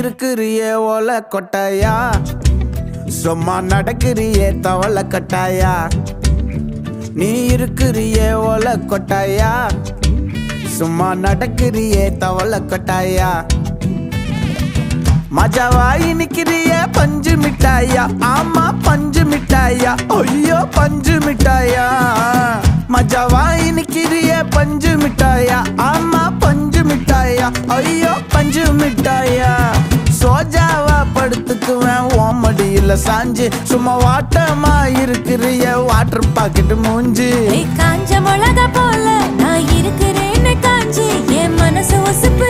இருக்கிறியே ஓலை கொட்டாயா, சும்மா நடக்கிறியே தவளை கட்டாயா. நீ இருக்கிறியே ஓலை கொட்டாயா, சும்மா நடக்கிறியே தவளை கொட்டாயா. மஜாவாய் நிக்கிறியே பஞ்சு மிட்டாயா, ஆமா பஞ்சு மிட்டாயா, ஐயோ பஞ்சு மிட்டாயா. மஜாவாய் நிக்கிறியே பஞ்சு மிட்டாயா, ஆமா பஞ்சு மிட்டாயா, ஐயோ பஞ்சு மிட்டாயா. சோஜாவா படுத்துக்குவேன் ஓமடியில சாஞ்சு, சும்மா வாட்டமா இருக்கிறிய வாட்டர் பாக்கெட் மூஞ்சி. காஞ்ச மிளகா போல நான் இருக்கிறேன்னு காஞ்சி, என் மனசு உசுப்பு